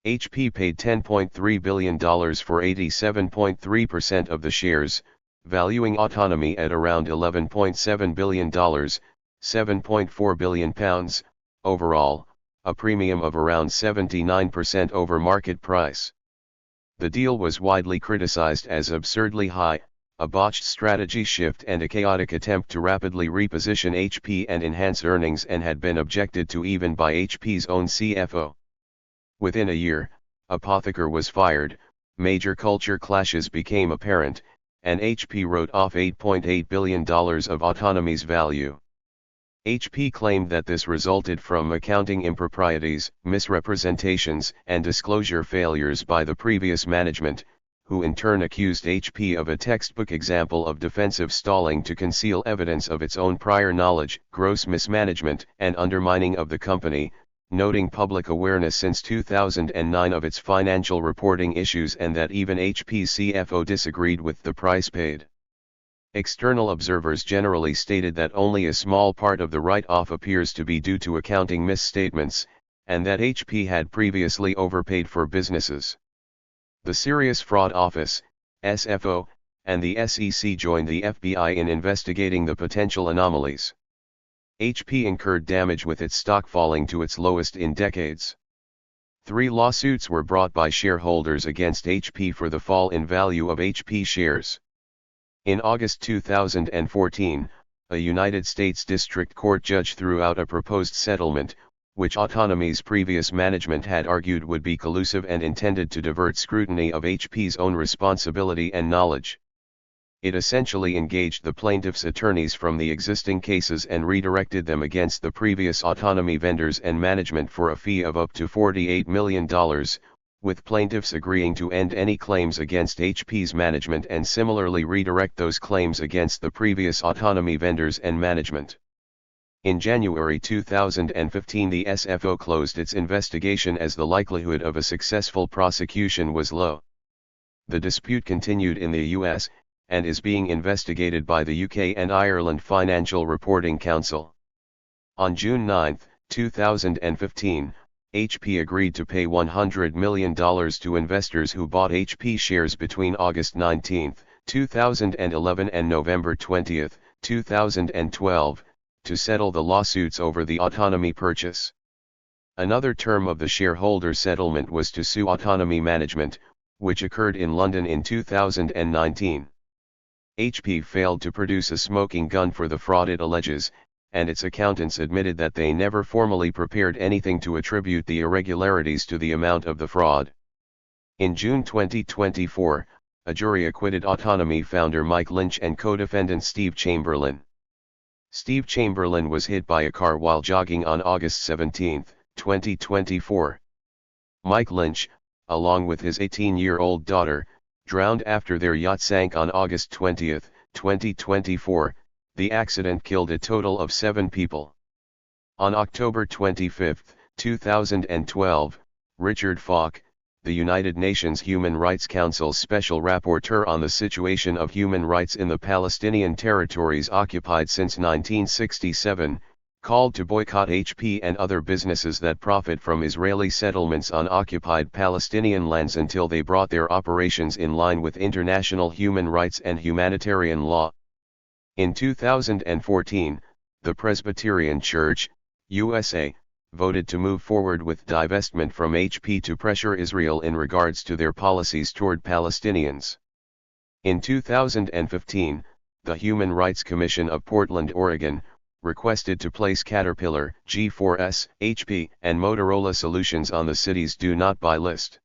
HP paid $10.3 billion for 87.3% of the shares, valuing Autonomy at around $11.7 billion, £7.4 billion, overall, a premium of around 79% over market price. The deal was widely criticized as absurdly high, a botched strategy shift and a chaotic attempt to rapidly reposition HP and enhance earnings, and had been objected to even by HP's own CFO. Within a year, Apotheker was fired, major culture clashes became apparent, and HP wrote off $8.8 billion of Autonomy's value. HP claimed that this resulted from accounting improprieties, misrepresentations, and disclosure failures by the previous management, who in turn accused HP of a textbook example of defensive stalling to conceal evidence of its own prior knowledge, gross mismanagement, and undermining of the company, noting public awareness since 2009 of its financial reporting issues and that even HP's CFO disagreed with the price paid. External observers generally stated that only a small part of the write-off appears to be due to accounting misstatements, and that HP had previously overpaid for businesses. The Serious Fraud Office, SFO, and the SEC joined the FBI in investigating the potential anomalies. HP incurred damage with its stock falling to its lowest in decades. 3 lawsuits were brought by shareholders against HP for the fall in value of HP shares. In August 2014, a United States District Court judge threw out a proposed settlement, which Autonomy's previous management had argued would be collusive and intended to divert scrutiny of HP's own responsibility and knowledge. It essentially engaged the plaintiffs' attorneys from the existing cases and redirected them against the previous Autonomy vendors and management for a fee of up to $48 million, with plaintiffs agreeing to end any claims against HP's management and similarly redirect those claims against the previous Autonomy vendors and management. In January 2015, the SFO closed its investigation as the likelihood of a successful prosecution was low. The dispute continued in the US, and is being investigated by the UK and Ireland Financial Reporting Council. On June 9, 2015, HP agreed to pay $100 million to investors who bought HP shares between August 19, 2011 and November 20, 2012, to settle the lawsuits over the Autonomy purchase. Another term of the shareholder settlement was to sue Autonomy Management, which occurred in London in 2019. HP failed to produce a smoking gun for the fraud it alleges, and its accountants admitted that they never formally prepared anything to attribute the irregularities to the amount of the fraud. In June 2024, a jury acquitted Autonomy founder Mike Lynch and co-defendant Steve Chamberlain. Steve Chamberlain was hit by a car while jogging on August 17, 2024. Mike Lynch, along with his 18-year-old daughter, drowned after their yacht sank on August 20, 2024. The accident killed a total of 7 people. On October 25, 2012, Richard Falk, the United Nations Human Rights Council's Special Rapporteur on the situation of human rights in the Palestinian territories occupied since 1967, called to boycott HP and other businesses that profit from Israeli settlements on occupied Palestinian lands until they brought their operations in line with international human rights and humanitarian law. In 2014, the Presbyterian Church, USA, voted to move forward with divestment from HP to pressure Israel in regards to their policies toward Palestinians. In 2015, the Human Rights Commission of Portland, Oregon, requested to place Caterpillar, G4S, HP, and Motorola Solutions on the city's Do Not Buy list.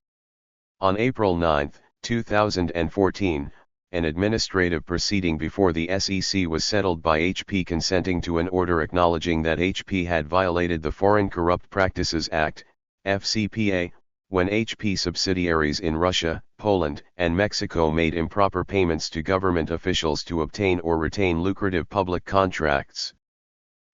On April 9, 2014, an administrative proceeding before the SEC was settled by HP consenting to an order acknowledging that HP had violated the Foreign Corrupt Practices Act, FCPA, when HP subsidiaries in Russia, Poland, and Mexico made improper payments to government officials to obtain or retain lucrative public contracts.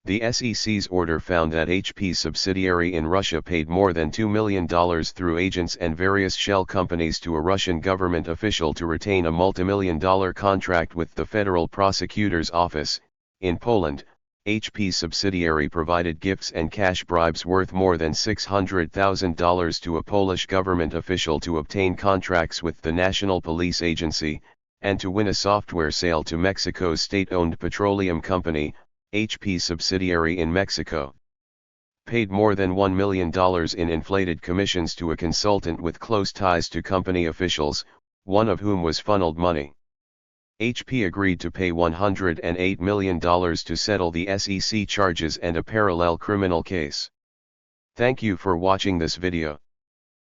The SEC's order found that HP's subsidiary in Russia paid more than $2 million through agents and various shell companies to a Russian government official to retain a multimillion-dollar contract with the Federal Prosecutor's Office. In Poland, HP's subsidiary provided gifts and cash bribes worth more than $600,000 to a Polish government official to obtain contracts with the National Police Agency, and to win a software sale to Mexico's state-owned petroleum company, HP's subsidiary in Mexico. Paid more than $1 million in inflated commissions to a consultant with close ties to company officials, one of whom was funneled money. HP agreed to pay $108 million to settle the SEC charges and a parallel criminal case. Thank you for watching this video.